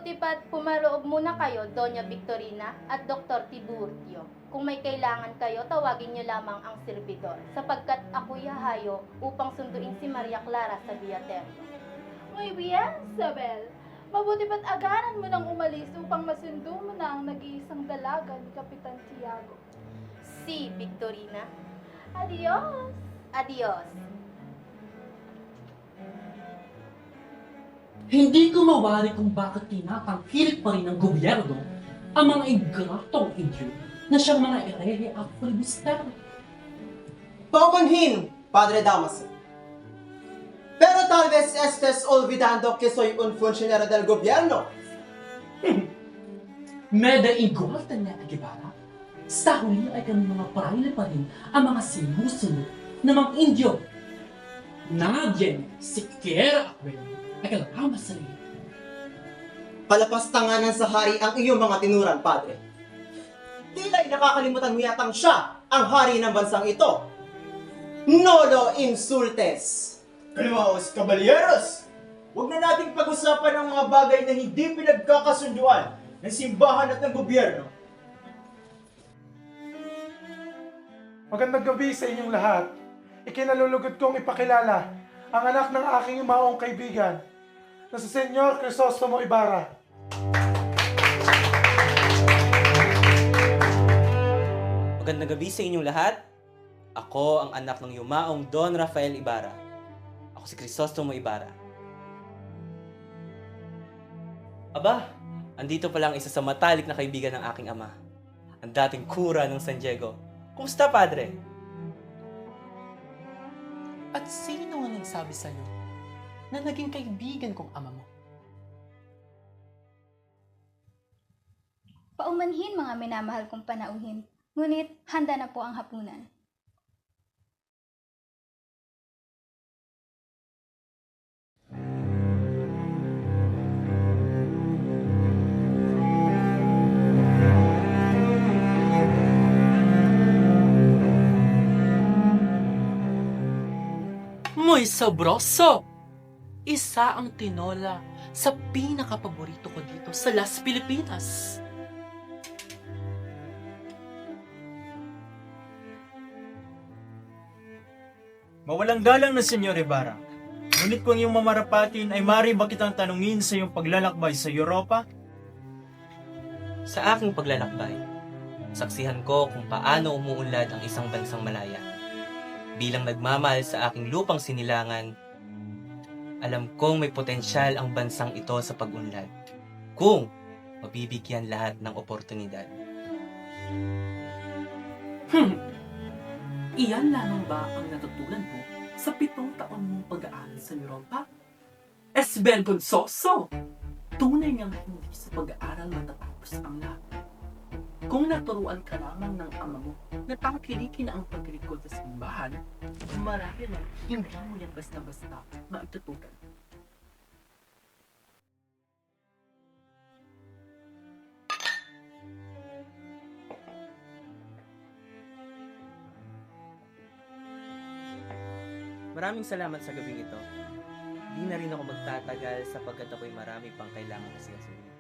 Mabuti pa't pumaroob muna kayo, Doña Victorina at Dr. Tiburcio. Kung may kailangan kayo, tawagin niyo lamang ang serbidor, sapagkat ako'y hahayo upang sunduin si Maria Clara sa Beaterio. Muy bien, Isabel. Mabuti pa't agaran mo nang umalis upang masundo mo na ang nag-iisang dalaga ni Kapitan Tiago. Si Victorina. Adios! Adios. Hindi ko mawari kung bakit tinatangkilik pa rin ng gobyerno ang mga ingratong Indio na siyang mga erehe at filibustero. Paumanhin, Padre Damaso. Pero tal vez estés olvidando que soy un funcionario del gobierno. Meda igual niya ang Ibarra. Sa huli ay kami mga praile pa rin ang mga sinusunod ng mga Indio. Nadie siquiera ay kalama sa iyo. Palapastanganan sa hari ang iyong mga tinuran, Padre. Tila'y nakakalimutan mo yatang siya ang hari ng bansang ito. No lo insultes! Kalimaos, kabalyeros! Huwag na nating pag-usapan ang mga bagay na hindi pinagkakasunduan ng simbahan at ng gobyerno. Magandang gabi sa inyong lahat. Ikinalulugod kong ipakilala ang anak ng aking maong kaibigan na si Senyor Crisostomo Ibarra. Magandang gabi sa inyong lahat. Ako ang anak ng yumaong Don Rafael Ibarra. Ako si Crisostomo Ibarra. Aba, andito pa lang isa sa matalik na kaibigan ng aking ama. Ang dating kura ng San Diego. Kumusta, Padre? At sino ang nagsabi sa'yo na naging kaibigan kong ama mo? Paumanhin mga minamahal kong panauhin, ngunit handa na po ang hapunan. Muy sabroso! Isa ang tinola sa pinakapaborito ko dito sa Las Pilipinas. Mawalang galang na Senyor Ibarra. Ngunit kung iyong mamarapatin ay mari ba kitang tanungin sa iyong paglalakbay sa Europa? Sa aking paglalakbay, saksihan ko kung paano umuunlad ang isang bansang malaya. Bilang nagmamahal sa aking lupang sinilangan, alam kong may potensyal ang bansang ito sa pag-unlad kung mabibigyan lahat ng oportunidad. Iyan lamang ba ang natutunan mo sa 7 taon mong pag-aaral sa Europa? Es vergonzoso! Tunay ngang hindi sa pag-aaral matatapos ang lahat. Kung naturuan ka lamang ng ama mo na tangkilikin ang paglikod sa simbahan, marami na hindi mo yan basta-basta maitutukan. Maraming salamat sa gabing ito. Di na rin ako magtatagal sapagkat ako'y marami pang kailangan na sigasuhin.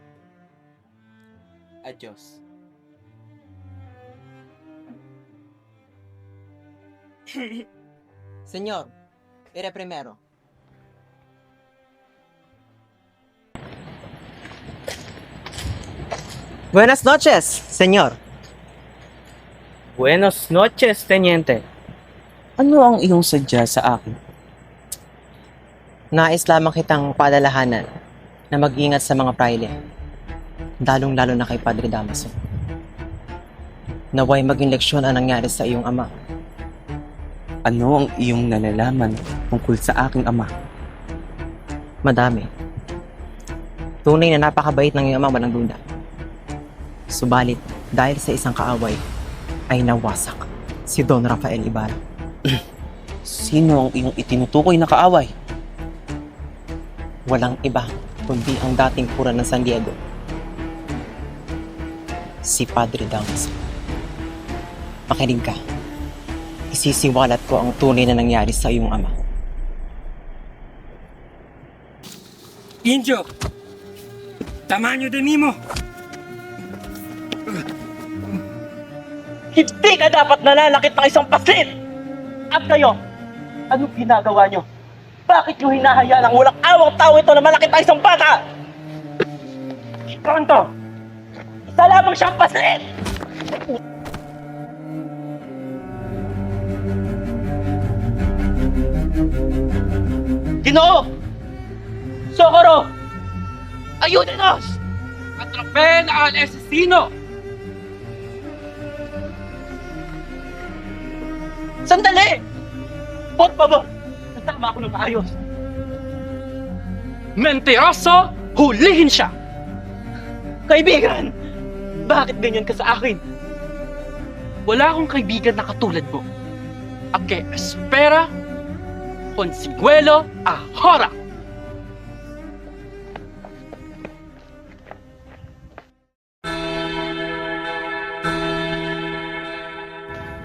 Adios. Señor, iré primero. Buenas noches, señor. Buenos noches, teniente. Ano ang iyong sadya sa akin? Nais lamang kitang padalahanan na mag-ingat sa mga praile. Lalong-lalo na kay Padre Damaso. Naway maging leksyon ang nangyari sa iyong ama. Ano ang iyong nalalaman tungkol sa aking ama? Madami. Tunay na napakabait ng iyong ama, walang duda. Subalit, dahil sa isang kaaway, ay nawasak si Don Rafael Ibarra. Sino ang iyong itinutukoy na kaaway? Walang iba kundi ang dating kura ng San Diego. Si Padre Damaso. Makinig ka. Isisiwalat ko ang tunay na nangyari sa iyong ama. Indio! Tamanyo de Mimo! Hindi ka dapat nananakit ng isang pasit! At kayo, anong ginagawa nyo? Bakit nyo hinahayaan ang walang awang tao ito na malakit ng isang bata? Pronto! Isa lamang siyang pasit! Ginoo! Socorro! Ayúdenos! Atrapen al asesino! Sandali! Por favor! Nasama ako ng maayos. Mentiroso! Hulihin siya! Kaibigan! Bakit ganyan ka sa akin? Wala akong kaibigan na katulad mo. Ang que espera, consiguelo, ahora!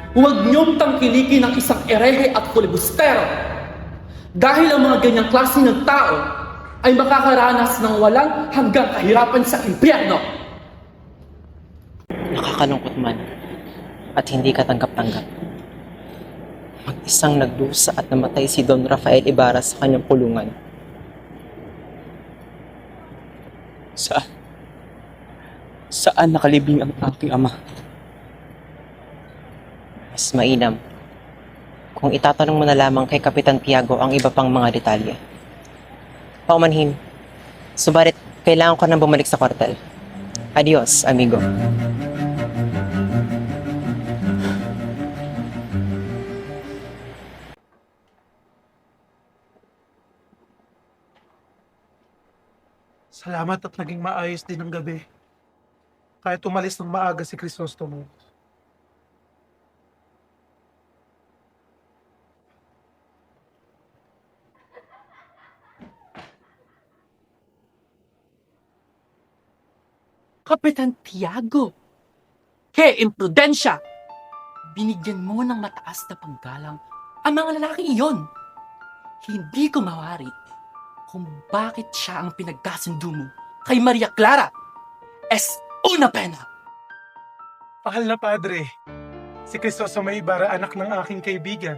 Huwag niyong tangkilikin ang isang erehe at kulibustero dahil ang mga ganyang klase ng tao ay makakaranas ng walang hanggang kahirapan sa impyerno. Nakakalungkot man at hindi katanggap-tanggap. Mag-isang nagdusa at namatay si Don Rafael Ibarra sa kanyang kulungan. Saan nakalibing ang aking ama? Mas mainam kung itatanong mo na lamang kay Kapitan Tiago ang iba pang mga detalye. Paumanhin, subalit kailangan ko nang bumalik sa kwartel. Adios, amigo. Salamat at naging maayos din ang gabi. Kahit umalis ng maaga si Crisostomo. Kapitan Tiago! He, imprudensya! Binigyan mo ng mataas na paggalang ang mga lalaking iyon. Hindi ko mawari kung bakit siya ang pinagkasundo mo kay Maria Clara. Es una pena! Mahal na padre, si Crisostomo Ibarra anak ng aking kaibigan.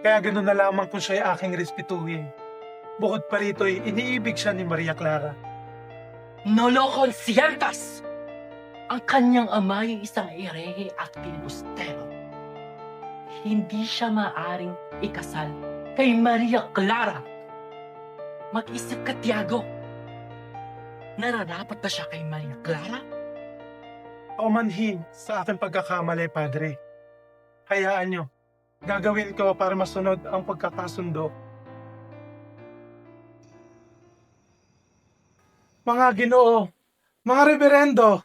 Kaya ganoon na lamang kung siya ay aking respetuhin. Bukod pa rito ay iniibig siya ni Maria Clara. Nolo Conscientas! Ang kanyang ama ay isang erehe at pilibustero. Hindi siya maaring ikasal kay Maria Clara. Mag-isip ka, Tiago. Nararapat ba siya kay Maria Clara? Paumanhin sa aking pagkakamali, padre. Hayaan nyo, gagawin ko para masunod ang pagkakasundo. Mga Ginoo, mga reverendo,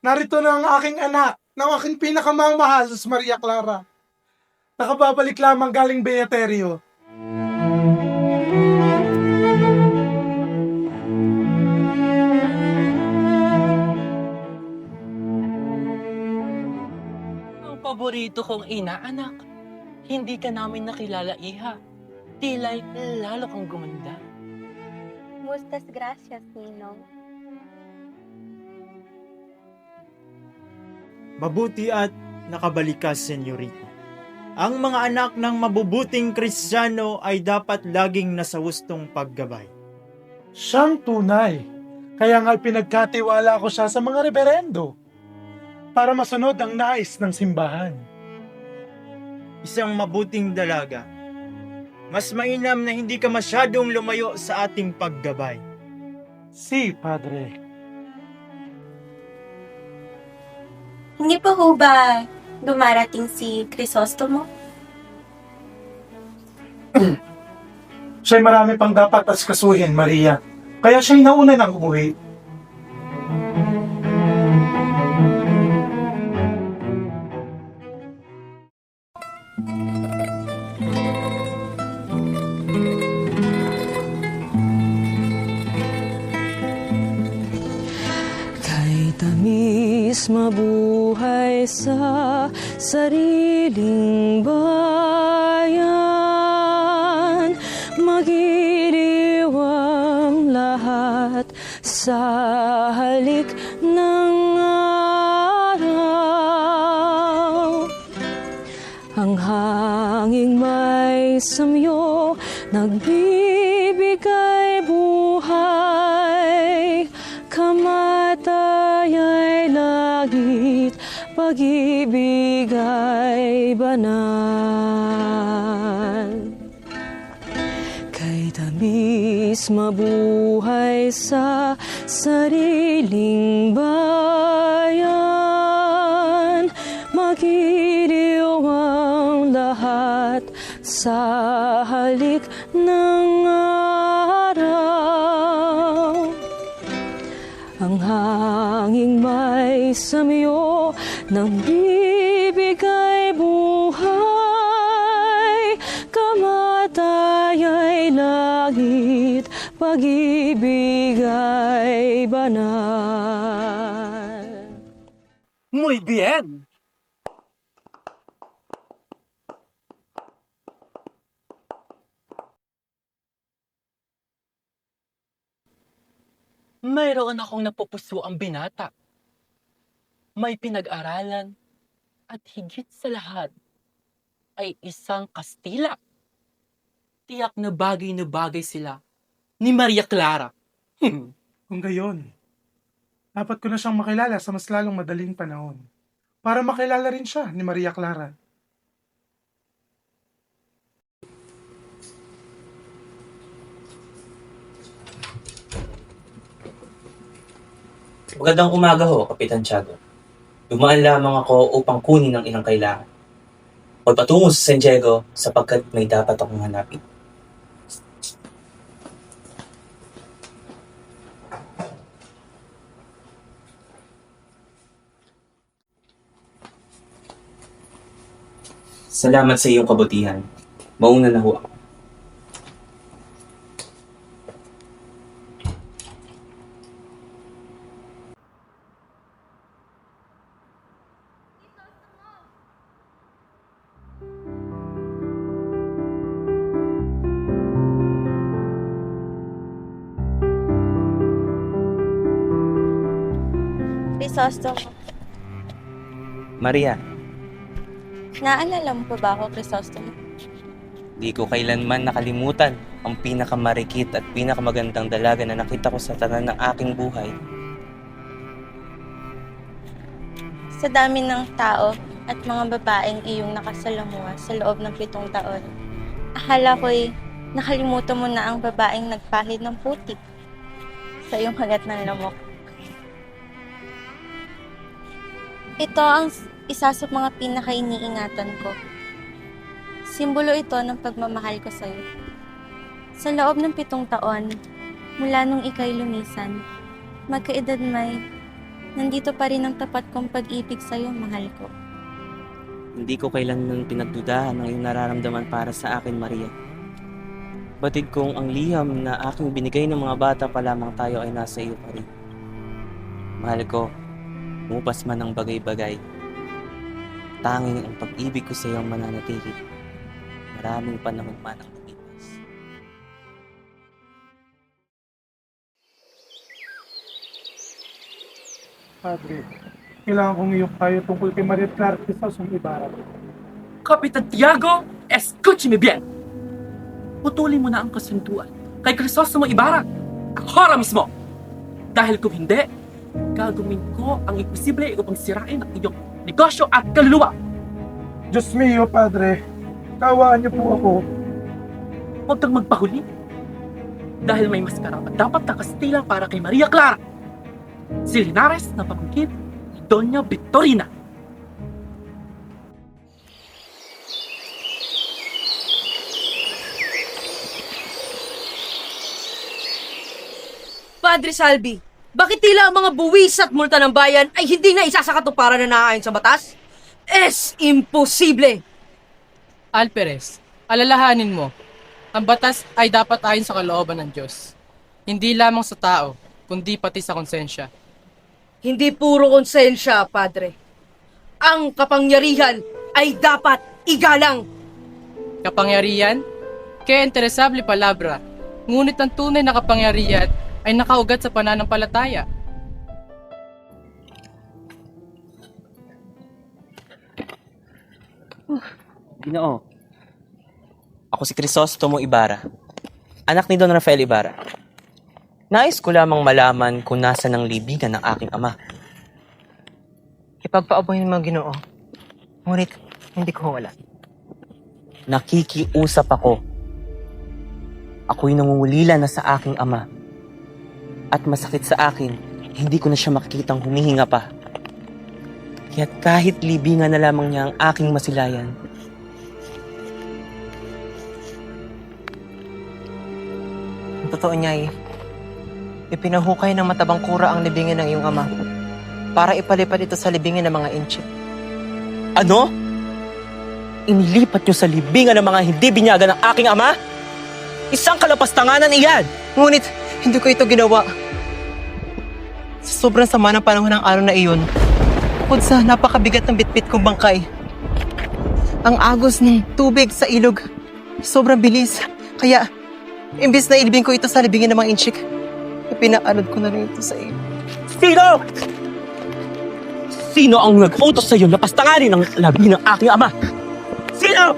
narito na ang aking anak, ng aking pinakamamahal sa Maria Clara. Nakababalik lamang galing Beaterio. Ang paborito kong ina, anak. Hindi ka namin nakilala, iha. Tila'y lalo kang gumanda. Muchas gracias, Ninong. Mabuti at nakabalik ka, senyorita. Ang mga anak ng mabubuting Kristiyano ay dapat laging nasa hustong paggabay. Siyang tunay. Kaya nga pinagkatiwala ko siya sa mga reverendo para masunod ang nais ng simbahan. Isang mabuting dalaga. Mas mainam na hindi ka masyadong lumayo sa ating paggabay. Si, padre. Hindi pa ho ba dumarating si Crisostomo? Siya'y marami pang dapat askasuhin, Maria. Kaya siya'y nauna ng umuwi. Kay tamis mabuhay sa sariling bayan, magiliwang lahat sa sa halik ng araw. Ang hanging may samyo, nagbibigay buhay. Kamatay ay langit, pag-ibig ay banal. Kay tamis mabuhay sa sariling bayan, magiliw ang lahat sa halik ng araw. Ang hanging may samyo, nang bibigay buhay. Kamatay ay langit, pag-ibig ay banal. Muy bien! Mayroon akong napupuso ang binata. May pinag-aralan at higit sa lahat ay isang Kastila. Tiyak na bagay sila ni Maria Clara. Kung gayon, dapat ko na siyang makilala sa mas lalong madaling panahon. Para makilala rin siya ni Maria Clara. Magandang umaga ho, Kapitan Tiago. Dumaan lamang ako upang kunin ang ilang kailangan. Huwag patungo sa San Diego sapagkat may dapat akong hanapin. Salamat sa iyong kabutihan. Mauna na ho ako. Crisostomo, Maria, naalala mo pa ba ako, Crisostomo? di ko kailanman nakalimutan ang pinakamarikit at pinakamagandang dalaga na nakita ko sa tanan ng aking buhay. Sa dami ng tao at mga babaeng iyong nakasalamuha sa loob ng 7 taon, akala ko'y nakalimutan mo na ang babaeng nagpahid ng putik sa iyong kagat ng lamok. Ito ang isa sa mga pinaka-iniingatan ko. Simbolo ito ng pagmamahal ko sa'yo. Sa loob ng 7 taon, mula nung ika'y lumisan, magkaedad may, nandito pa rin ang tapat kong pag-ibig sa'yo, mahal ko. Hindi ko kailanman pinagdudahan ang iyong nararamdaman para sa akin, Maria. Batid kong ang liham na aking binigay ng mga bata pa lamang tayo ay nasa iyo pa rin. Mahal ko, umupas man ang bagay-bagay. Tanging ang pag-ibig ko sa iyo ang mananatili. Maraming panahon man ang lumipas. Padre, kailangan kong iyong payo tungkol kay Maria Clara Crisostomo Ibarra. Kapitan Tiago, escúcheme bien! Putulin mo na ang kasunduan kay Crisostomo Ibarra. Ahora mismo! Dahil kung hindi, gagawin ko ang imposible upang sirain ang iyong negosyo at kaluluwa. Diyos mio, Padre. Kaawaan niyo po ako. Huwag kang magpahuli. Dahil may mas karapat dapat na Kastila para kay Maria Clara. Si Linares na pamangkin ni Doña Victorina. Padre Salvi, bakit tila ang mga buwis at multa ng bayan ay hindi na isa sa katuparan na naaayon sa batas? Es imposible! Alperes, alalahanin mo, ang batas ay dapat ayon sa kalooban ng Diyos. Hindi lamang sa tao, kundi pati sa konsensya. Hindi puro konsensya, Padre. Ang kapangyarihan ay dapat igalang. Kapangyarihan? Kaya interesable palabra. Ngunit ang tunay na kapangyarihan ay nakaugat sa pananampalataya. Ginoo. Ako si Crisostomo Ibarra, anak ni Don Rafael Ibarra. Nais ko lamang malaman kung nasa ng libingan ng aking ama. Ipagpaaboy mo, Ginoo. Ngunit, hindi ko wala. Nakikiusap ako. Ako'y nangungulila na sa aking ama. At masakit sa akin, hindi ko na siya makikitang humihinga pa. Kaya't kahit libingan na lamang niya ang aking masilayan, Ang totoo niya ay, ipinahukay ng matabang kura ang libingin ng iyong ama para ipalipad ito sa libingin ng mga inchik. ano? Inilipat niyo sa libingan ng mga hindi binyagan ng aking ama? Isang kalapastanganan iyan! Ngunit, hindi ko ito ginawa. Sa sobrang sama ng panahon ng araw na iyon, bukod sa napakabigat ng bitbit kong bangkay, ang agos ng tubig sa ilog, sobrang bilis. Kaya, imbis na ilibing ko ito sa libingin ng mga inchik, ipinaalod ko na rin ito sa ilog. Sino? Sino ang nag-utos sa iyo na pastanganin ang labi ng aking ama? Sino?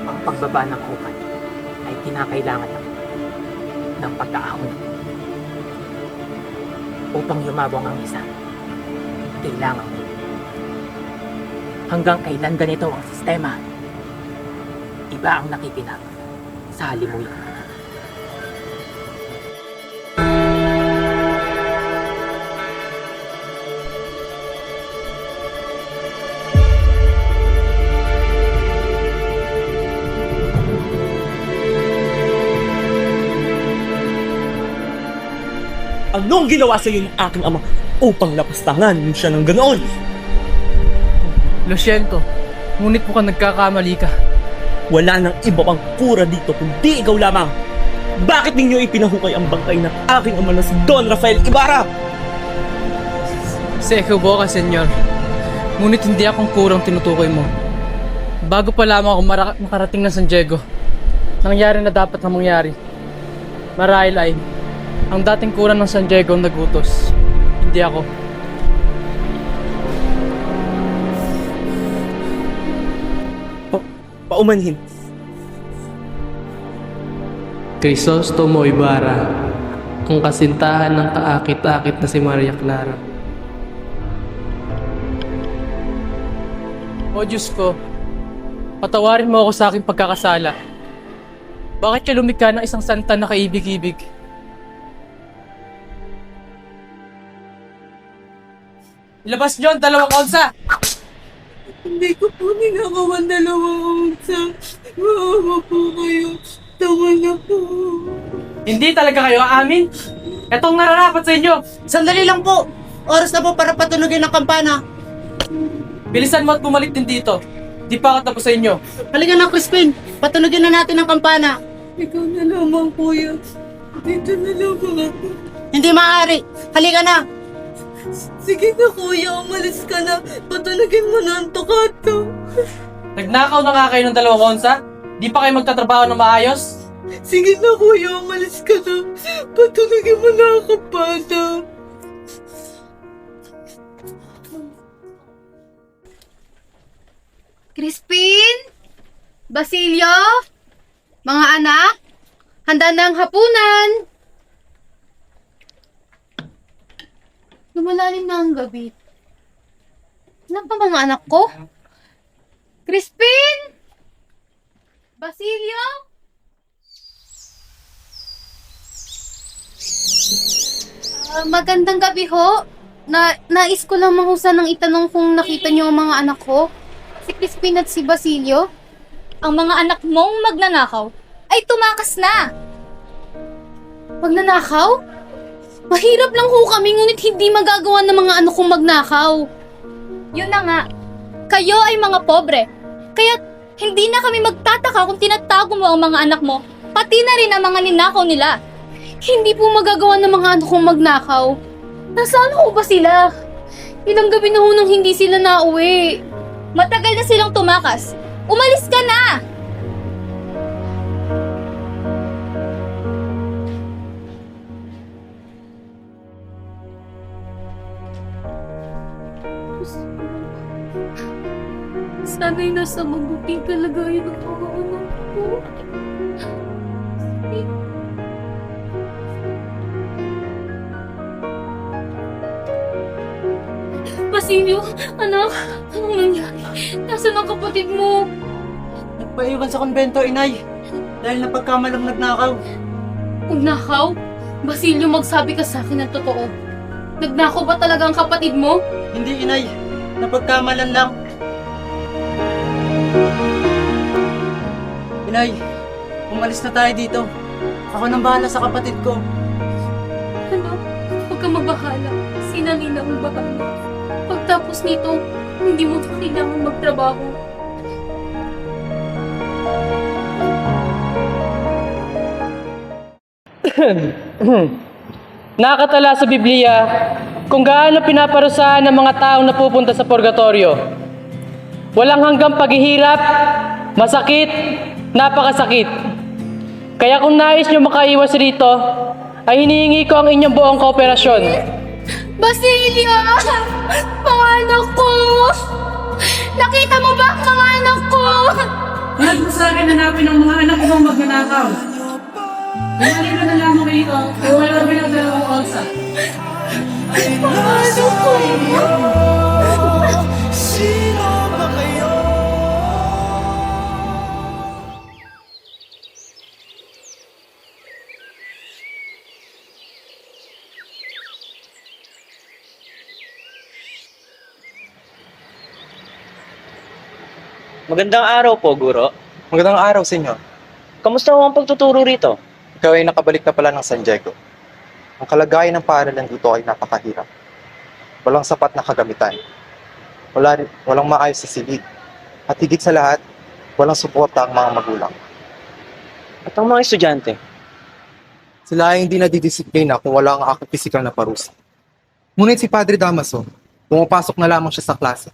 Ang pagbaba ng hukay ay kinakailangan ng pagkaahon. Upang yumabong ang isa, kailangan mo. Hanggang kailan ganito ang sistema? Iba ang nakikinap sa halimuyak. Anong ginawa sa iyo ng aking ama upang lapastangan siya ng ganoon? Lo siento, ngunit mukhang nagkakamali ka. Wala nang iba pang kura dito kundi ikaw lamang. Bakit ninyo ipinahukay ang bangkay ng aking ama na si Don Rafael Ibarra? Se equivoca, senyor. Ngunit hindi akong kurang tinutukoy mo. Bago pa lamang ako makarating ng San Diego, nangyari na dapat na mangyari. Marahil ay, ang dating kurang ng San Diego ang nagutos. Hindi ako. Paumanhin. Crisostomo Ibarra, ang kasintahan ng kaakit-akit na si Maria Clara. O Diyos ko, patawarin mo ako sa aking pagkakasala. Bakit ka lumikha ng isang santa na kaibig-ibig? Ilabas niyo ang 2 onsa! Hindi ko po ninakawan 2 onsa. Maawa po kayo. Tawa na po. Hindi talaga kayo aamin? Etong nararapat sa inyo! Sandali lang po. Oras na po para patunogin ang kampana. Bilisan mo at bumalik din dito. Di pa ako tapos sa inyo. Halika na, Crispin. Patunogin na natin ang kampana. Ikaw na lamang, kuya. Dito na lamang ako. Hindi maaari. Halika na. Sige na, kuya. Umalis ka na. Patunogin mo na ang tokato. Nagnakaw na nga kayo ng 2 onsa? Di pa kayo magtatrabaho ng maayos? Sige na, kuya. Umalis ka na. Patunogin mo na ang kampana. Crispin? Basilio? Mga anak? Handa na ang hapunan! Lumalalim na ang gabi. Anak pa mga anak ko? Crispin? Basilio? Magandang gabi ho. Nais ko lang mahusan ng itanong kung nakita niyo ang mga anak ko. Si Crispin at si Basilio. Ang mga anak mong magnanakaw ay tumakas na. Magnanakaw? Mahirap lang ho kami ngunit hindi magagawa ng mga anak kong magnakaw. Yun na nga, kayo ay mga pobre. Kaya hindi na kami magtataka kung tinatago mo ang mga anak mo, pati na rin ang mga ninakaw nila. Hindi po magagawa ng mga anak kong magnakaw. Nasaan ho ba sila? Ilang gabi na ho nang hindi sila nauwi. Matagal na silang tumakas. Umalis ka na! Sana'y nasa mabuting kalagayan ng mga anak ko. Basilio, anak, anong nangyari? Nasaan ang kapatid mo? Nagpaiwan sa konbento, inay. Dahil napagkamalang nagnakaw. Nagnakaw? Basilio, magsabi ka sa akin ng totoo. Nagnakaw ba talaga ang kapatid mo? Hindi, inay. Napagkamalan lang. Inay, umalis na tayo dito. Ako nang bahala sa kapatid ko. Anak, huwag ka mabahala. Sinanina ang bahala. Pagtapos nito, hindi mo kailangan magtrabaho. Nakatala sa Biblia kung gaano pinaparusahan ng mga taong napupunta sa purgatorio. Walang hanggang paghihirap, masakit, napakasakit. Kaya kung nais nyo makaiwas rito, ay hinihingi ko ang inyong buong kooperasyon. Basilio! Mga anak ko! Nakita mo ba ang mga anak ko? Huwag mo sa akin hanapin ang mga anak mong magnanakaw. Bumalik ka na lamang rito, kaya wala rin ang dalawang onsa. Mga anak ko! Sino ba kayo? Magandang araw po, Guro. Magandang araw sa inyo. Kamusta ho ang pagtuturo rito? Ikaw ay nakabalik na pala ng San Diego. Ang kalagayan ng paaralan dito ay napakahirap. Walang sapat na kagamitan. Walang maayos sa silid. At higit sa lahat, walang suporta ang mga magulang. At ang mga estudyante? Sila ay hindi nadidisiplina kung wala ang akong pisikal na parusa. Ngunit si Padre Damaso, pumapasok na lamang siya sa klase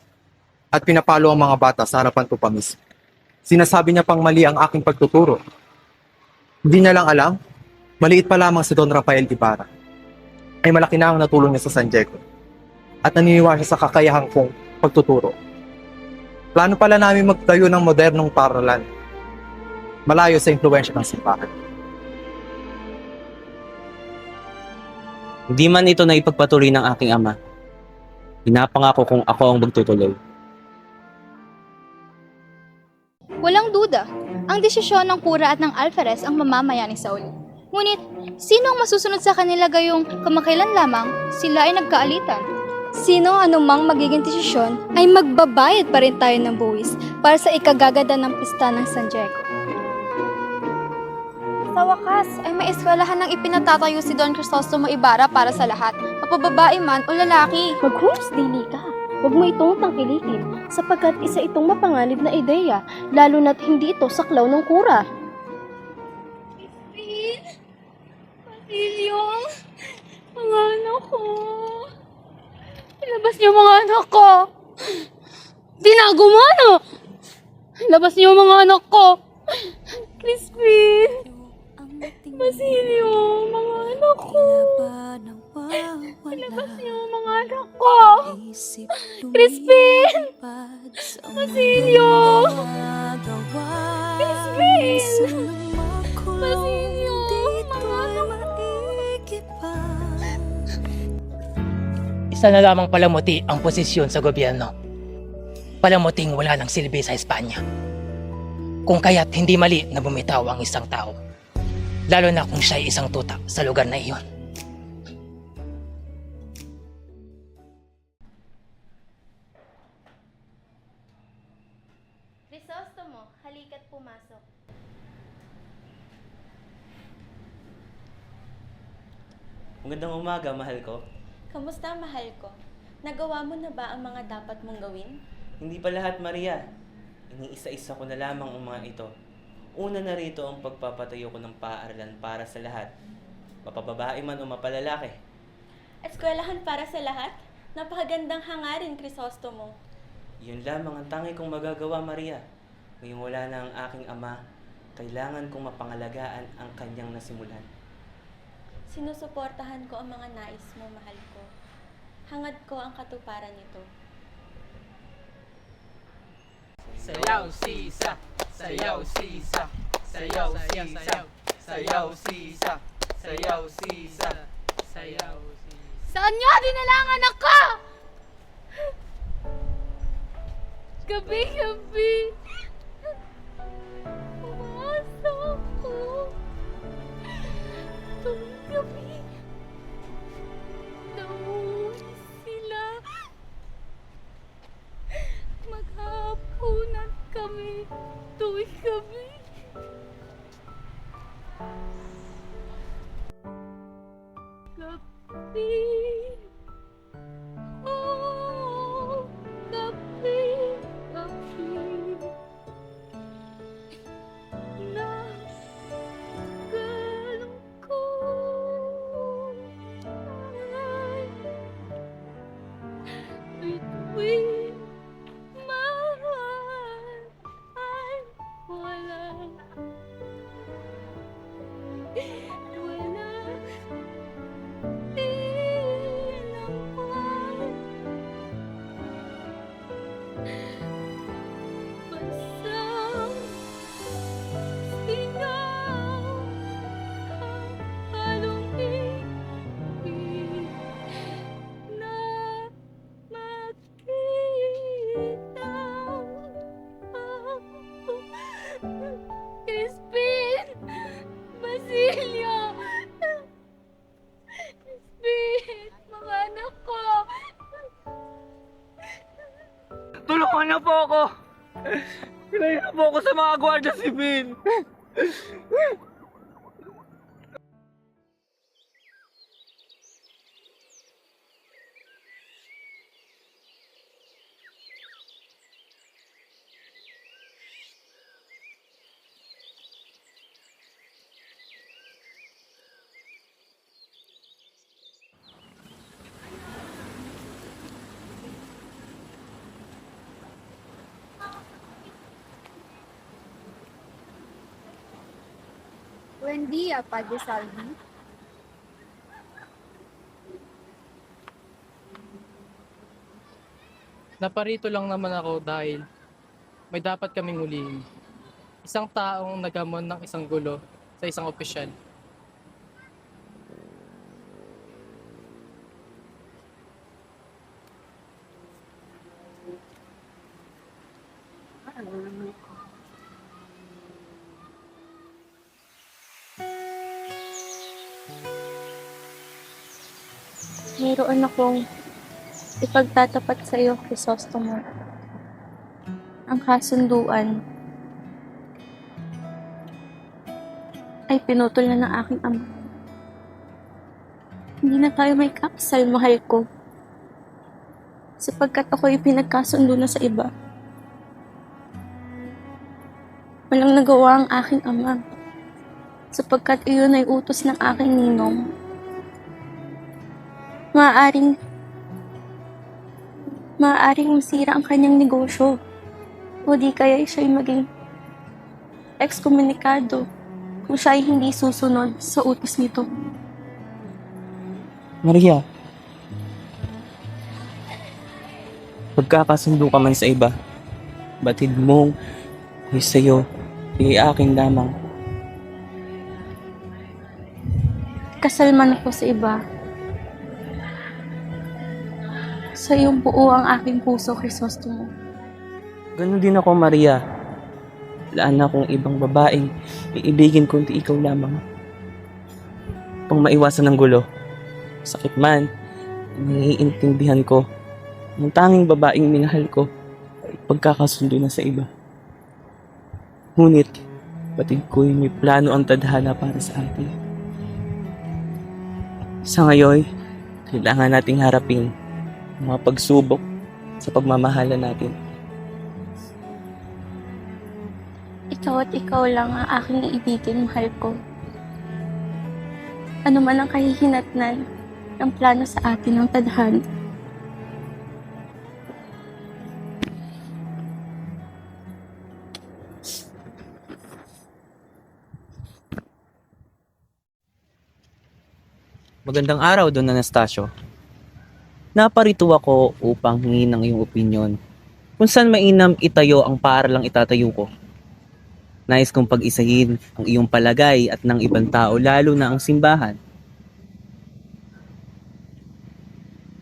at pinapalo ang mga bata sa harapan ko pa mismo. Sinasabi niya pang mali ang aking pagtuturo. Hindi niya lang alam, maliit pa lamang si Don Rafael Ibarra. Ay malaki na ang natulong niya sa San Diego. At naniniwala siya sa kakayahang kong pagtuturo. Plano pala namin magtayo ng modernong paaralan. Malayo sa impluwensya ng simbahan. Hindi man ito na ipagpatuloy ng aking ama. Pinapangako kung ako ang magtutuloy. Walang duda, ang desisyon ng kura at ng alferez ang mamamayani sa uli. Ngunit, sino ang masusunod sa kanila gayong kamakailan lamang sila ay nagkaalitan? Sino anumang magiging desisyon ay magbabayad pa rin tayo ng buwis para sa ikagaganda ng pista ng San Diego. Sa wakas, ay may eskwelahan ng ipinatatayo si Don Crisostomo Ibarra para sa lahat, mapababae man o lalaki. Mag-homes daily ka. Huwag mo itong tangkilikin sapagkat isa itong mapanganib na ideya, lalo na't hindi ito saklaw ng kura. Basilio, mga anak ko. Ilabas niyo mga anak ko. Tinago mo ano? Ilabas niyo mga anak ko. Crispin. Basilio, mga anak ko. Ilabas niyo mga anak ko. Crispin. Basilio. Crispin. Basilio, mga anak ko. Isa na lamang palamuti ang posisyon sa gobyerno. Palamuting wala ng silbi sa Espanya. Kung kaya't hindi mali na bumitaw ang isang tao. Lalo na kung siya ay isang tuta sa lugar na iyon. Crisostomo, halika't pumasok. Magandang umaga, mahal ko. Kamusta, mahal ko? Nagawa mo na ba ang mga dapat mong gawin? Hindi pa lahat, Maria. Iniisa-isa ko na lamang ang mga ito. Una na rito ang pagpapatayo ko ng paaralan para sa lahat. Mapababae man o mapalalaki. Eskwelahan para sa lahat? Napakagandang hangarin, Crisostomo. Yun lamang ang tangi kong magagawa, Maria. Ngayong wala na ang aking ama, kailangan kong mapangalagaan ang kanyang nasimulan. Sinusuportahan ko ang mga nais mo, mahal ko. Hangad ko ang katuparan nito. Sayaw sisa, sayaw sisa, sayaw sisa, sayaw sisa, sayaw sisa, sayaw sisa. Saan niyo dinalangan ako? Gabi-gabi. Umaasa ako. Tuwing gabi. Nauwi sila. Maghahaponan kami tuwing gabi. Gabi. Oh, gabi, gabi. Nagalang ko. Bituin mahal ay walang tinaman. Basang singaw ang halong ibig na makita. Crispin! Basilio! Crispin! Mga anak ko! Tulungan na po ako! Pinay na po ako sa mga gwardiya sibil! Buen dia, Padre Salvi. Naparito lang naman ako dahil may dapat kaming hulihin. Isang taong nagamon ng isang gulo sa isang opisyal. Mayroon akong ipagtatapat sa iyo, Crisostomo. Ang kasunduan ay pinutol na ng aking ama. Hindi na tayo may kakasal, mahal ko. Sapagkat ako'y pinagkasundo na sa iba. Walang nagawa ang aking ama. Sapagkat iyon ay utos ng aking ninong. Maaaring masira ang kanyang negosyo o di kaya siya'y maging ekskomunikado kung siya ay hindi susunod sa utos nito. Maria, pagkakasundo ka man sa iba, batid mong ay sa'yo, ay akin lamang. Kasal man ako sa iba, sa iyong buo ang aking puso, Crisostomo. Ganon din ako, Maria. Wala na akong ibang babaeng iibigin kundi ikaw lamang. Pang maiwasan ng gulo, sakit man, naiintindihan ko. Ang tanging babaeng minahal ko ay pagkakasundo na sa iba. Ngunit, batid ko'y may plano ang tadhana para sa atin. Sa ngayon, kailangan nating harapin ang mga pagsubok sa pagmamahalan natin. Ikaw at ikaw lang ang aking iibigin, mahal ko. Ano man ang kahihinatnan, ng plano sa atin ng tadhana. Magandang araw, Don Anastasio. Naparito ako upang hingin ng iyong opinyon kung saan mainam itayo ang paaralang itatayo ko. Nais kong pag-isahin ang iyong palagay at ng ibang tao, lalo na ang simbahan.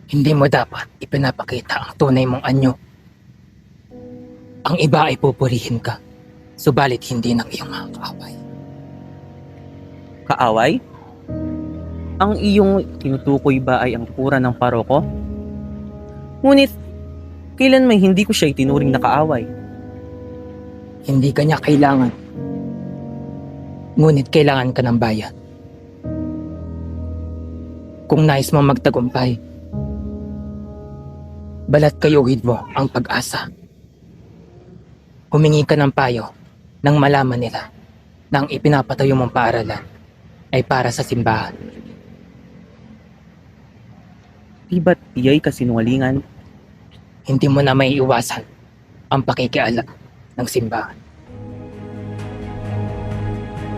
Hindi mo dapat ipinapakita ang tunay mong anyo. Ang iba ay pupurihin ka, subalit hindi ng iyong mga kaaway. Kaaway? Ang iyong tinutukoy ba ay ang pura ng paroko? Ngunit, kailan may hindi ko siya itinuring na kaaway? Hindi ka niya kailangan. Ngunit kailangan ka ng bayan. Kung nais mong magtagumpay, balat kayuhin mo ang pag-asa. Humingi ka ng payo nang malaman nila na ang ipinapatayo mong paaralan ay para sa simbahan. Di ba't iya'y kasinungalingan? Hindi mo na may iwasan ang pakikialam ng simbahan.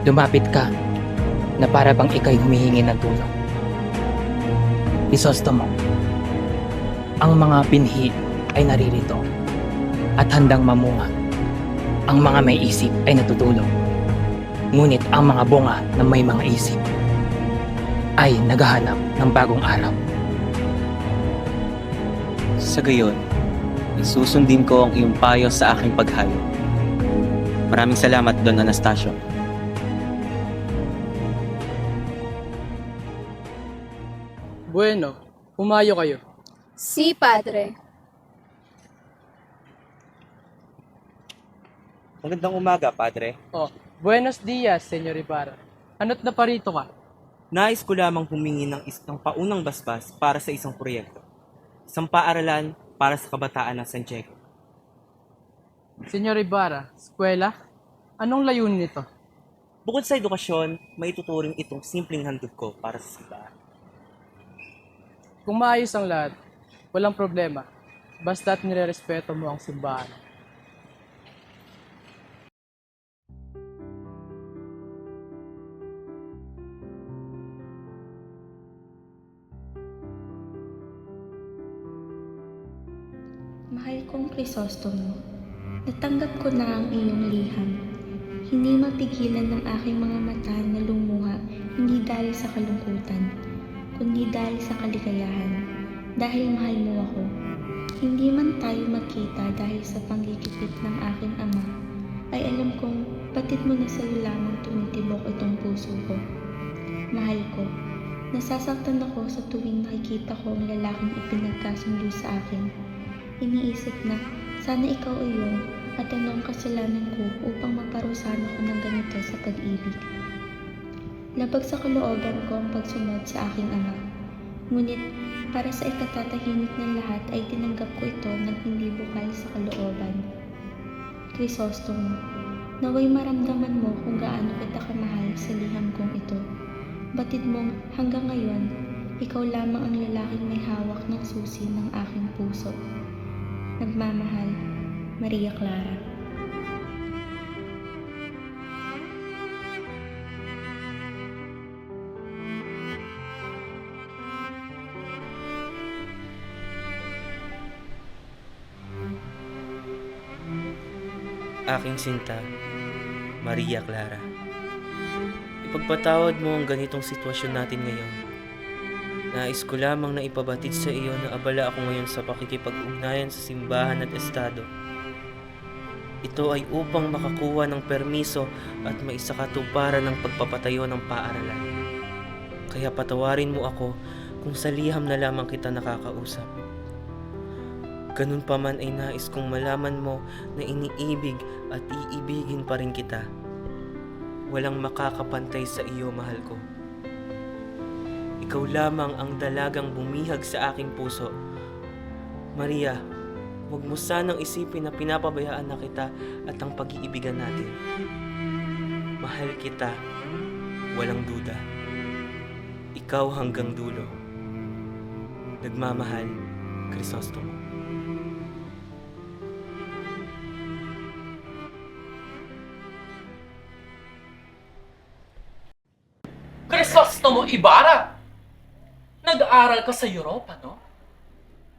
Lumapit ka na para bang ika'y humihingi ng tulong. Isosto mo, ang mga binhi ay naririto at handang mamunga. Ang mga may isip ay natutulog. Ngunit ang mga bunga na may mga isip ay naghahanap ng bagong araw. Sa gayon, isusundin ko ang iyong payo sa aking paghayo. Maraming salamat, Don Anastasio. Bueno, pumayo kayo. Si Padre. Magandang umaga, Padre. Oh, buenos dias, Senyor Ibarra. Ano't na parito ka? Nais ko lamang humingi ng isang paunang basbas para sa isang proyekto. Isang paaralan para sa kabataan ng San Diego. Senyor Ibarra, eskwela? Anong layunin nito? Bukod sa edukasyon, may tuturing itong simpleng handog ko para sa simbahan. Kung maayos ang lahat, walang problema. Basta't nirerespeto mo ang simbahan. Mahal kong Crisostomo, natanggap ko na ang iyong liham. Hindi mapigilan ng aking mga mata na lumuha, hindi dahil sa kalungkutan, kundi dahil sa kaligayahan. Dahil mahal mo ako, hindi man tayo magkita dahil sa panggigipit ng aking ama, ay alam kong batid mo na sa iyo lamang tumitibok itong puso ko. Mahal ko, nasasaktan ako sa tuwing nakikita ko ang lalaking ipinagkasundo sa akin. Iniisip na sana ikaw ay yun at ano ang kasalanan ko upang maparusahan ako ng ganito sa pag-ibig. Labag sa kalooban ko ang pagsunod sa aking ama. Ngunit para sa ikatatahimik ng lahat ay tinanggap ko ito ng hindi bukal sa kalooban. Crisostomo, naway maramdaman mo kung gaano kita kamahal sa liham kong ito. Batid mong hanggang ngayon, ikaw lamang ang lalaking may hawak ng susi ng aking puso. Nagmamahal, Maria Clara. Aking sinta, Maria Clara. Ipagpatawad mo ang ganitong sitwasyon natin ngayon. Nais ko lamang na ipabatid sa iyo na abala ako ngayon sa pakikipag-ugnayan sa simbahan at estado. Ito ay upang makakuha ng permiso at maisakatuparan ng pagpapatayo ng paaralan. Kaya patawarin mo ako kung sa liham na lamang kita nakakausap. Ganun pa man ay nais kong malaman mo na iniibig at iibigin pa rin kita. Walang makakapantay sa iyo, mahal ko. Ikaw lamang ang dalagang bumihag sa aking puso. Maria, huwag mo sanang isipin na pinapabayaan na kita at ang pag-iibigan natin. Mahal kita, walang duda. Ikaw hanggang dulo. Nagmamahal, Crisostomo. Crisostomo Ibarra! Nag-aaral ka sa Europa, no?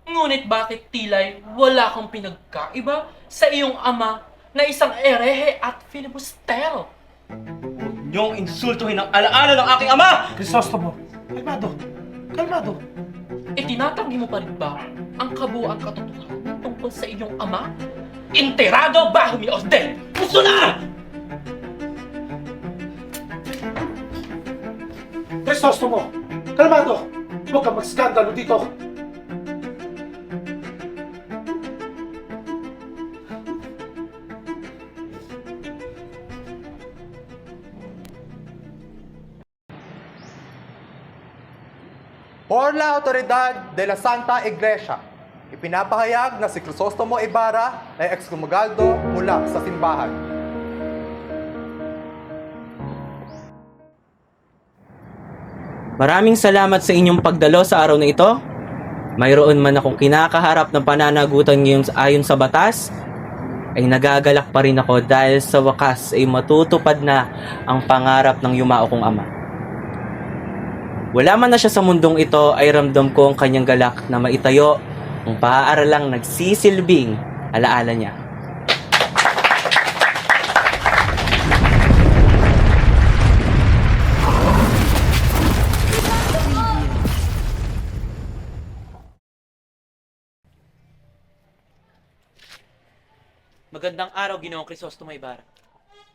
Ngunit bakit tila'y wala kang pinagkaiba sa iyong ama na isang erehe at filibustero? Huwag niyong insultuhin ang alaala ng aking ama! Crisostomo, kalmado. Kalmado. Itinatanggi mo pa rin ba ang kabuuang katotohanan tungkol sa iyong ama? Enterado bajo mi orden! Gusto na! Crisostomo, kalmado. Huwag kang magskandalo dito. Por la autoridad de la Santa Iglesia, ipinapahayag na si Crisostomo Ibarra ay excomulgado mula sa simbahan. Maraming salamat sa inyong pagdalo sa araw na ito. Mayroon man akong kinakaharap na pananagutan ngayon ayon sa batas, ay nagagalak pa rin ako dahil sa wakas ay matutupad na ang pangarap ng yumao kong ama. Wala man na siya sa mundong ito ay ramdam ko ang kanyang galak na maitayo ang paaaralang nagsisilbing alaala niya. Magandang araw, Ginoong Crisostomo Ibarra.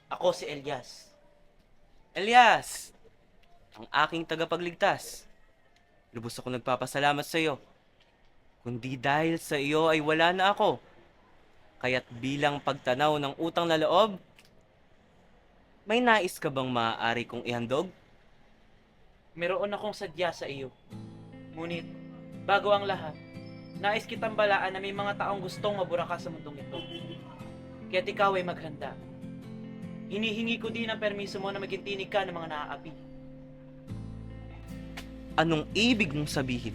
Ako si Elias. Elias! Ang aking tagapagligtas. Lubos ako nagpapasalamat sa iyo. Kundi dahil sa iyo ay wala na ako. Kaya't bilang pagtanaw ng utang na loob, may nais ka bang maaari kong ihandog? Meron akong sadya sa iyo. Ngunit, bago ang lahat, nais kitang balaan na may mga taong gustong mabura ka sa mundong ito. Kaya't ikaw ay maghanda. Hinihingi ko din ang permiso mo na maging tinig ka ng mga naaapi. Anong ibig mong sabihin?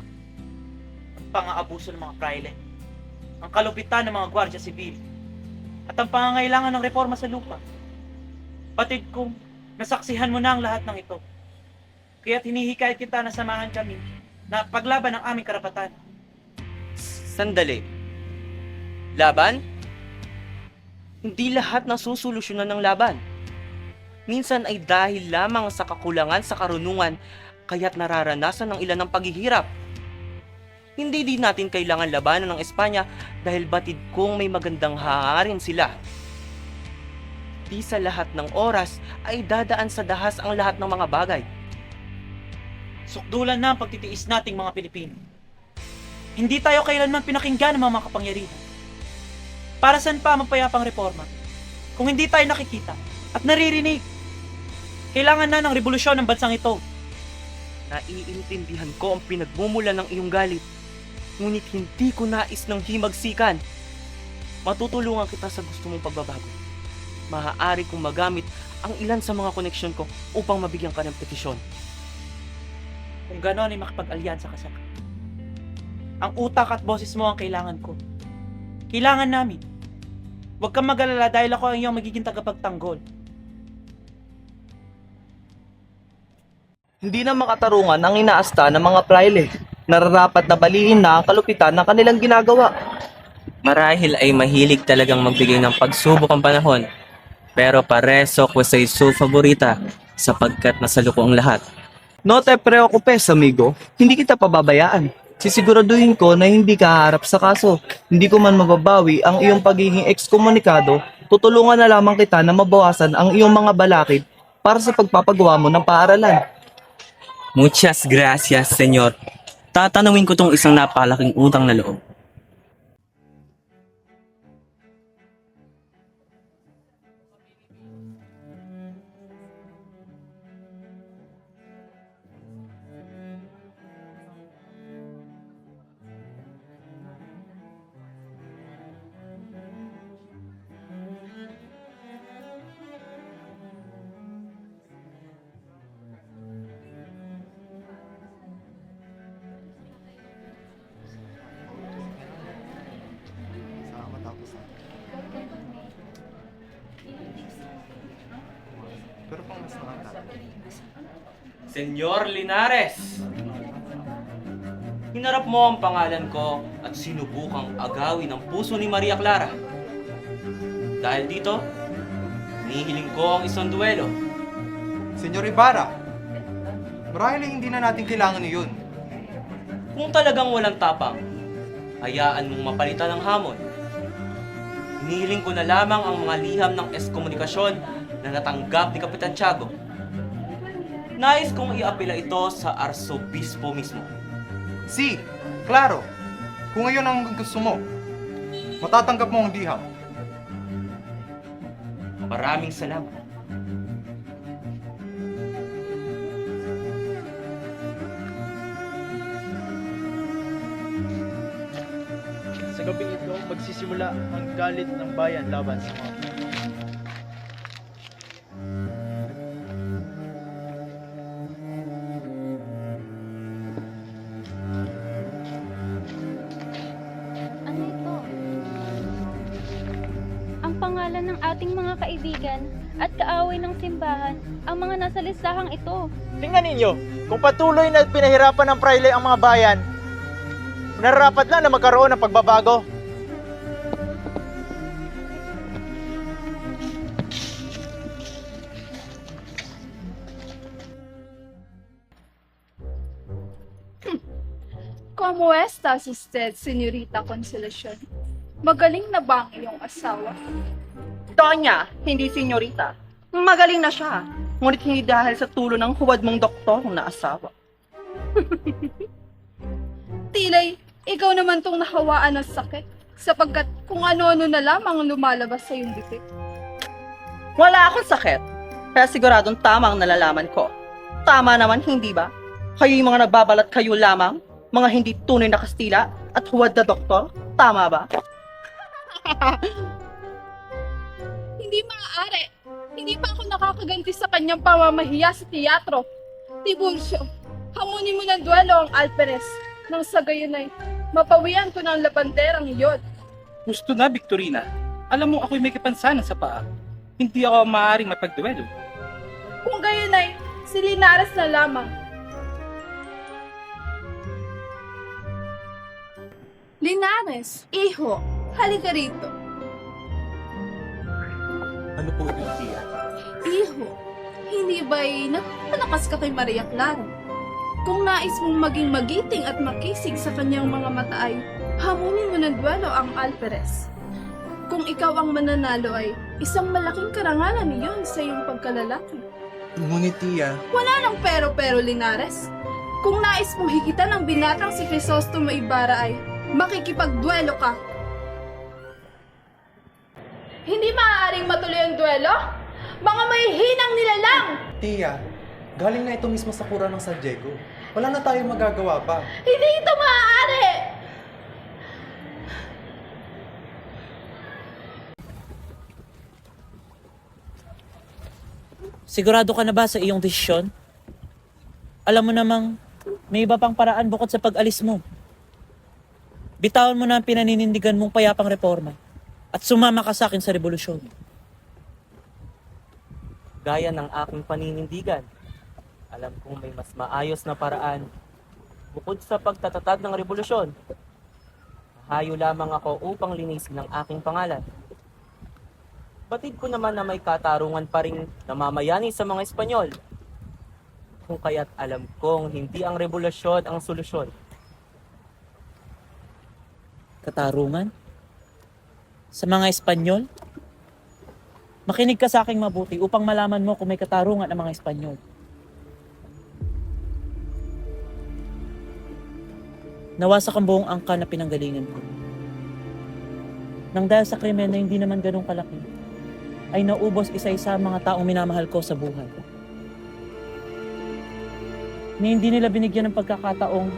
Ang pang-aabuso ng mga praile, ang kalupitan ng mga gwardya sibil, at ang pangangailangan ng reforma sa lupa. Patid kong nasaksihan mo na ang lahat ng ito. Kaya't hinihikayat kita na samahan kami na paglaban ng aming karapatan. Sandali. Laban? Hindi lahat ng susolusyonan ng laban. Minsan ay dahil lamang sa kakulangan sa karunungan kaya't nararanasan ng ilan ng paghihirap. Hindi din natin kailangan labanan ng Espanya dahil batid kong may magandang hangarin sila. Di sa lahat ng oras ay dadaan sa dahas ang lahat ng mga bagay. Sukdulan na ang pagtitiis nating mga Pilipino. Hindi tayo kailanman pinakinggan ng mga makapangyarihan. Para saan pa ang mapayapang reforma kung hindi tayo nakikita at naririnig? Kailangan na ng revolusyon ng bansang ito. Naiintindihan ko ang pinagmumulan ng iyong galit, ngunit hindi ko nais ng himagsikan. Matutulungan kita sa gusto mong pagbabago. Maaari kong magamit ang ilan sa mga koneksyon ko upang mabigyan ka ng petisyon. Kung gano'n ay makipag-alyansa ka sa akin. Ang utak at boses mo ang kailangan ko. Kailangan namin. Huwag kang mag-alala dahil ako ang iyong magiging tagapagtanggol. Hindi na makatarungan ang inaasta ng mga praile. Nararapat na balihin na ang kalupitan ng kanilang ginagawa. Marahil ay mahilig talagang magbigay ng pagsubok ang panahon. Pero pareso ko sa isu favorita sapagkat nasaluko ang lahat. No te preocupes, amigo. Hindi kita pababayaan. Sisiguraduhin ko na hindi ka haharap sa kaso. Hindi ko man mababawi ang iyong pagiging ekskomunikado, tutulungan na lamang kita na mabawasan ang iyong mga balakid para sa pagpapagawa mo ng paaralan. Muchas gracias, senyor. Tatanungin ko tong isang napakalaking utang na loob. Ano pang mas nakakatawa? Senyor Linares! Hinarap mo ang pangalan ko at sinubukang agawin ang puso ni Maria Clara. Dahil dito, hinihiling ko ang isang duelo. Senyor Ibarra, marahil hindi na natin kailangan yun. Kung talagang walang tapang, hayaan mong mapalitan ang hamon. Hinihiling ko na lamang ang mga liham ng eskomunikasyon na natanggap ni Kapitan Tiago. Nais kong iapela ito sa arsobispo mismo. Si, klaro. Kung ngayon ang gusto mo, matatanggap mo ang liham. Maraming salamat. Sa gabing ito, magsisimula ang galit ng bayan laban sa mga Ano ito? Ang pangalan ng ating mga kaibigan at kaaway ng simbahan ang mga nasa listahang ito. Tingnan ninyo, kung patuloy na pinahirapan ng praile ang mga bayan, nararapat lang na magkaroon ng pagbabago. ¿Cómo estás usted, señorita Consolacion? Magaling na ba ang iyong asawa? Donya, hindi senyorita. Magaling na siya. Ngunit hindi dahil sa tulo ng huwad mong doktor na asawa. Tilay, ikaw naman tong nahawaan ng sakit sapagkat kung ano-ano na lamang ang lumalabas sa iyong bibig. Wala akong sakit. Kaya siguradong tama ang nalalaman ko. Tama naman, hindi ba? Kayo yung mga nagbabalat kayo lamang, mga hindi tunay na Kastila at huwad na doktor. Tama ba? Hindi maaari. Hindi pa ako nakakaganti sa kanyang pamamahiya sa teatro. Tiburcio, hamunin mo ng duelo ang Alperes. Nang sa gayon ay mapawian ko ng labanderang iyon. Gusto na, Victorina. Alam mo, ako'y may kapansanan sa paa. Hindi ako maaaring mapagduelo. Kung gayon ay, si Linares na lamang. Linares, iho, halika rito. Ano po ito, Tia? Iho, hindi ba'y napalakas ka kay Maria Clara? Kung nais mong maging magiting at makisig sa kanyang mga mata ay, hamunin mo ng duelo ang Alperes. Kung ikaw ang mananalo ay, isang malaking karangalan iyon sa iyong pagkalalaki. Ngunit tiya, Wala nang pero-pero, Linares. Kung nais mong higitan ang binatang si Crisostomo Ibarra ay, makikipagduelo ka. Hindi maaaring matuloy ang duelo? Mga may hinang nilalang! tiya, galing na ito mismo sa kura ng San Diego. Wala na tayong magagawa pa. Hindi ito maaari! Sigurado ka na ba sa iyong desisyon? Alam mo namang may iba pang paraan bukod sa pag-alis mo. Bitawan mo na ang pinaninindigan mong payapang reforma at sumama ka sa akin sa revolusyon. Gaya ng aking paninindigan, alam kong may mas maayos na paraan bukod sa pagtatatag ng revolusyon. Hayo lamang ako upang linisin ang aking pangalan. Batid ko naman na may katarungan pa rin namamayani sa mga Espanyol. Kung kaya't alam kong hindi ang revolusyon ang solusyon. Katarungan? Sa mga Espanyol? Makinig ka sa aking mabuti upang malaman mo kung may katarungan ang mga Espanyol. Nawasak ang buong angka na pinanggalingan ko. Nang dahil sa krimen na hindi naman ganun kalaki, ay naubos isa-isa ang mga taong minamahal ko sa buhay. Ni hindi nila binigyan ng pagkakataong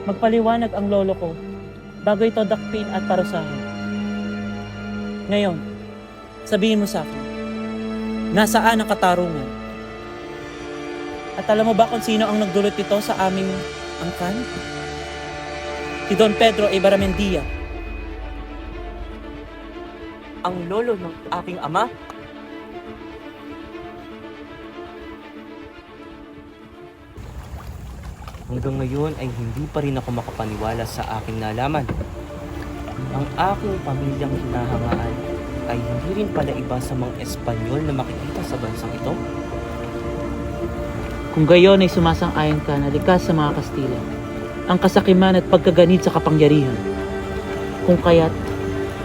magpaliwanag ang lolo ko bago ito dakpin at parusahan. Ngayon, sabihin mo sa akin, nasaan ang katarungan? At alam mo ba kung sino ang nagdulot ito sa aming angkan? Si Don Pedro Ibaramendia. Ang lolo ng aking ama? Hanggang ngayon ay hindi pa rin ako makapaniwala sa aking nalaman. Ang aking pamilyang hinahangaan ay hindi rin pala iba sa mga Espanyol na makikita sa bansang ito. Kung gayon ay sumasang-ayon ka na likas sa mga Kastila, ang kasakiman at pagkaganid sa kapangyarihan. Kung kaya't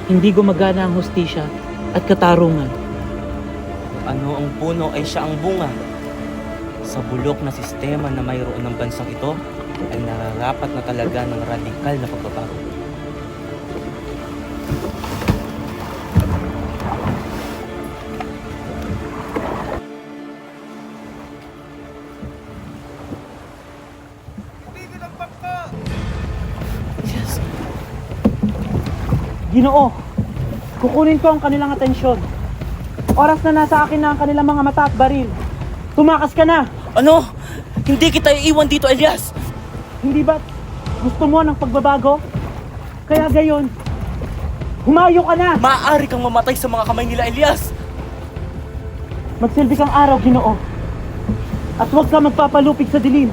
hindi gumagana ang hustisya at katarungan. Kung ano ang puno ay siya ang bunga. Sa bulok na sistema na mayroon ng bansang ito ay nararapat na talaga ng radikal na pagbabago. Ginoo, kukunin ko ang kanilang atensyon. Oras na nasa akin na ang kanilang mga mata at baril. Tumakas ka na! Ano? Hindi kita iiwan dito, Elias! Hindi ba gusto mo ng pagbabago? Kaya gayon, humayo ka na! Maaari kang mamatay sa mga kamay nila, Elias! Magsilbi kang araw, Ginoo. At huwag ka magpapalupig sa dilim.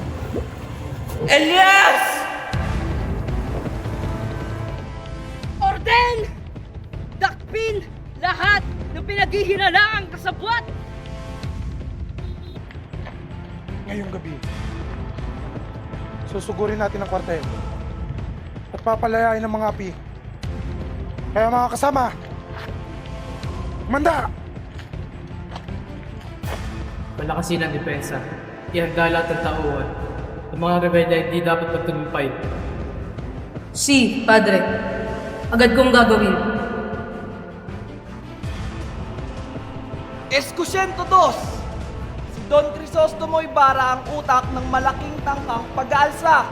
Elias! Orden! Dakpin lahat ng pinaghihinalaan kasabwat! Ngayong gabi, susugurin natin ang kwartel at papalayain ang mga api. Kaya mga kasama, manda! Palakasin ang depensa. Ihagala at tauhan. Ang mga rebelde ay di dapat magtagumpay. Si, Padre. Agad kong gagawin. Escuchento 2! Si Don Crisostomo Ibarra ang utak ng malaking tangkang pag-aalsa.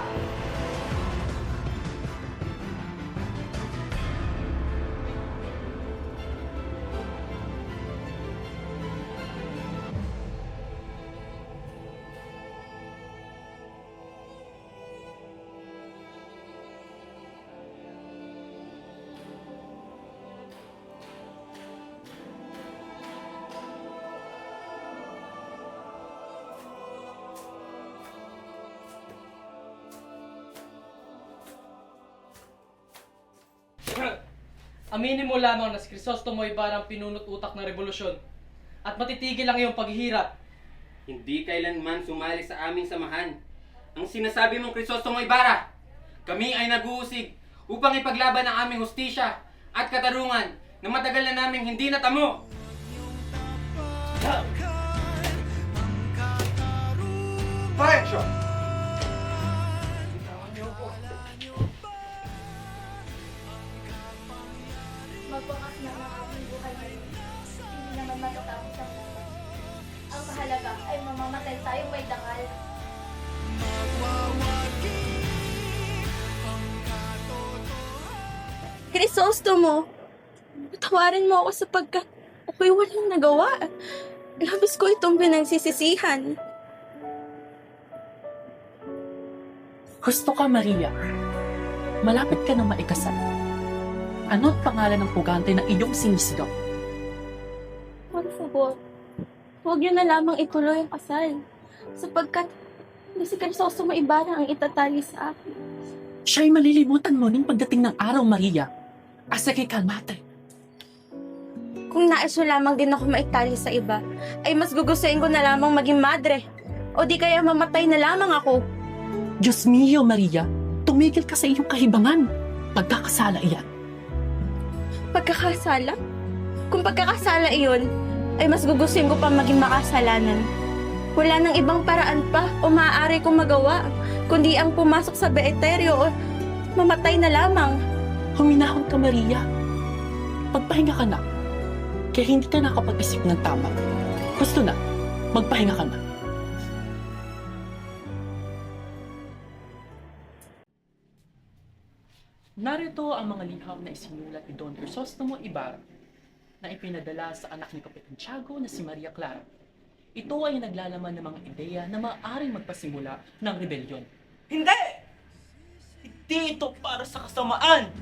Aminin mo lamang na si Crisostomo Ibarra ang pinunot utak ng revolusyon at matitigil ang iyong paghihirap. Hindi kailanman sumali sa aming samahan. Ang sinasabi mong Crisostomo Ibarra, kami ay nag-uusig upang ipaglaban ang aming hustisya at katarungan na matagal na naming hindi natamo. Francia! Magwakas na ang aking buhay ngayon. Hindi naman matatapos ang laban. Ang mahalaga ay mamamatay tayong may dangal. Crisostomo, patawarin mo ako sapagkat ako'y walang nagawa. Labis ko itong pinagsisisihan. Gusto ka, Maria. Malapit ka na maikasal. Ano ang pangalan ng pugante na iyong sinisigaw? Por favor, huwag niyo na lamang ituloy ang kasal. Sapagkat hindi si Crisostomo Ibarra ang itatali sa akin. Siya'y malilimutan mo ning pagdating ng araw, Maria. Asa kay kalmate. Kung nais mo lamang din ako maitali sa iba, ay mas gugustuhin ko na lamang maging madre. O di kaya mamatay na lamang ako. Diyos mio, Maria. Tumigil ka sa iyong kahibangan. Pagkakasala iyan. Pagkakasala? Kung pagkakasala iyon, ay mas gugustuhin ko pa maging makasalanan. Wala nang ibang paraan pa o maaari kong magawa, kundi ang pumasok sa beeteryo o mamatay na lamang. Huminahon ka, Maria. Magpahinga ka na. Kaya hindi ka nakapag-isip ng tama. Gusto na, magpahinga ka na. Narito ang mga liham na isinulat ni Don Crisostomo Ibarra na ipinadala sa anak ni Kapitan Tiago na si Maria Clara. Ito ay naglalaman ng mga ideya na maaaring magpasimula ng rebelyon. Hindi! Hindi ito para sa kasamaan!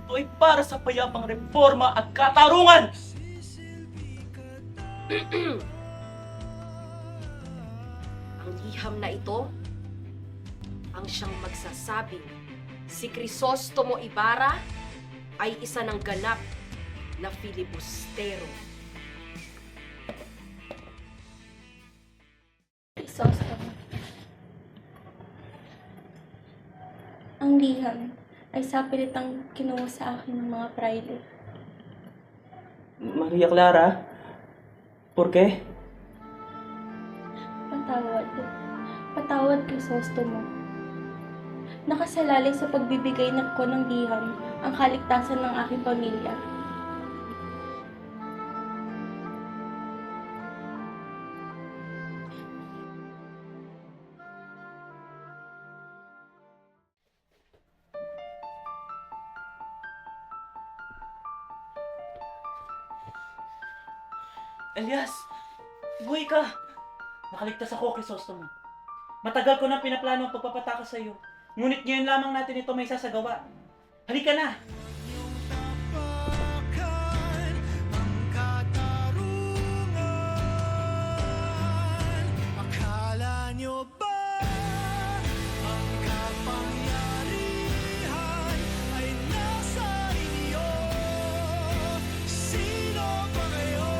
Ito ay para sa payapang reforma at katarungan! Ang liham na ito ang siyang magsasabing si Crisostomo Ibarra ay isa ng ganap na filibustero. Crisostomo. Ang liham ay sapilitang kinuha sa akin ng mga praile. Maria Clara? Por qué? Patawad. Patawad, Crisostomo. Nakasalalay sa pagbibigay ko ng liham ang kaligtasan ng aking pamilya. Elias! Buhay ka! Nakaligtas ako, Crisostomo. Matagal ko nang pinaplano ang pagpapatakas sa iyo. Ngunit ngayon lamang natin ito may sasagawa. Halika na! Akala nyo ba ang kapangyarihan ay nasa inyo? Sino ba kayo?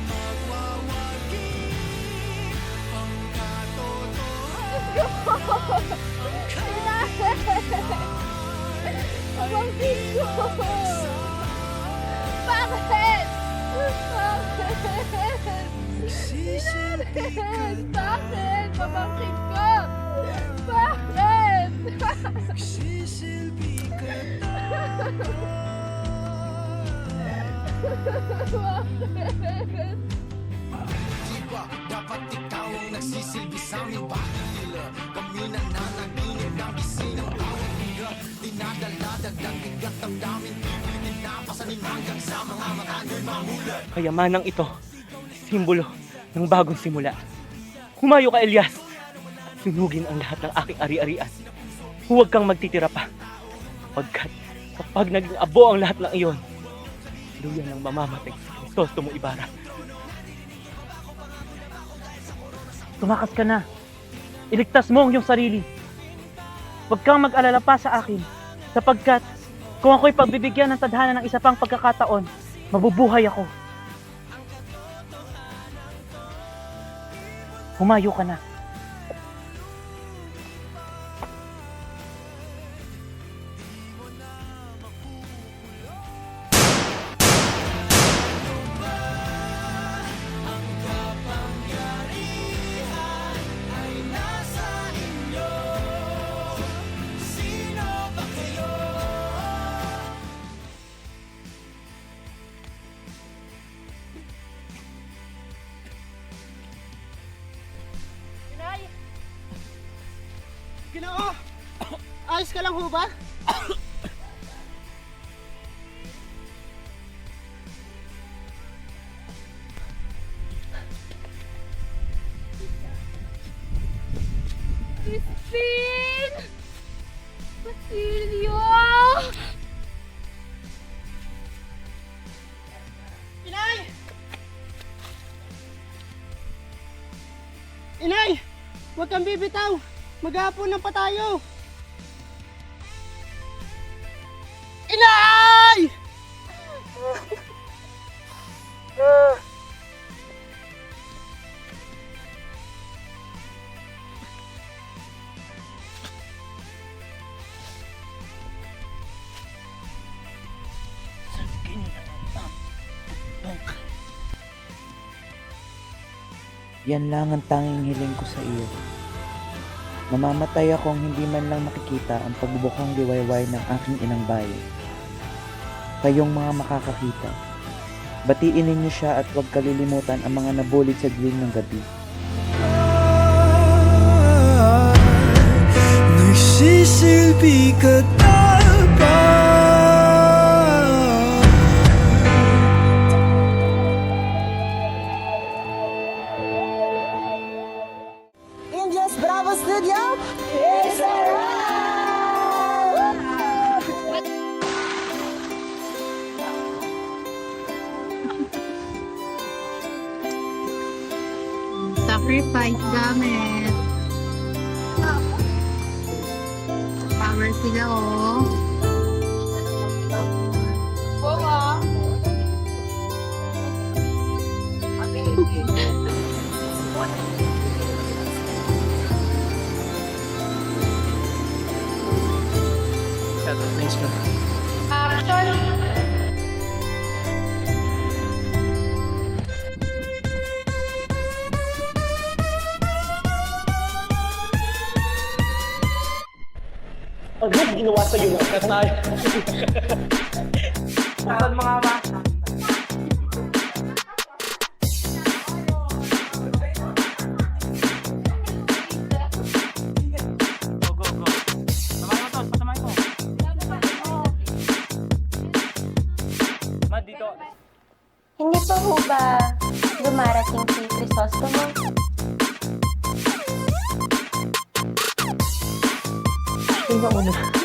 Magwawagi ang katotohanan. Pamangkin ko! Bakit? Bakit? Pamangkin ko! Bakit? Nagsisilbi ka Bakit? Diba, dapat ikaw ang nagsisilbi sa aming bahila. Kami nananaginip na bisinang bawat liga. Dinadala, dagdag bigat ang daming pipilitin na pasanin hanggang sa mga mata nyo'y mamulat. Kayamanang ito, simbolo ng bagong simula. Humayo ka, Elias! At sunugin ang lahat ng aking ari-arian. Huwag kang magtitira pa. Pagkat kapag naging abo ang lahat ng iyon, luyan ang mamamatay sa Crisostomo Ibarra. Tumakas ka na. Iligtas mo ang iyong sarili. Huwag kang mag-alala pa sa akin, sapagkat kung ako'y pagbibigyan ng tadhana ng isa pang pagkakataon, mabubuhay ako. Humayo ka na. Ginoo! Ayos ka lang ho ba? Crispin! Basilio! Inay! Inay! Huwag kang bibitaw! Maghahaponan pa tayo! Inay! Yan lang ang tanging hiling ko sa iyo. Mamamatay akong hindi man lang makikita ang pagbubukang liwayway ng aking inang bayan. Kayong mga makakakita, batiin ninyo siya at huwag kalilimutan ang mga nabulid sa dilim ng gabi. Nagsisilbi ka dapat. Indios Bravo Studio is Sacrifice gamit. Summer sila, oh. Thanks, bro. Ano ginawa sa'yo ng katay? Saan mga bata? Hindi pa ho ba dumarating si Crisostomo? Sino una?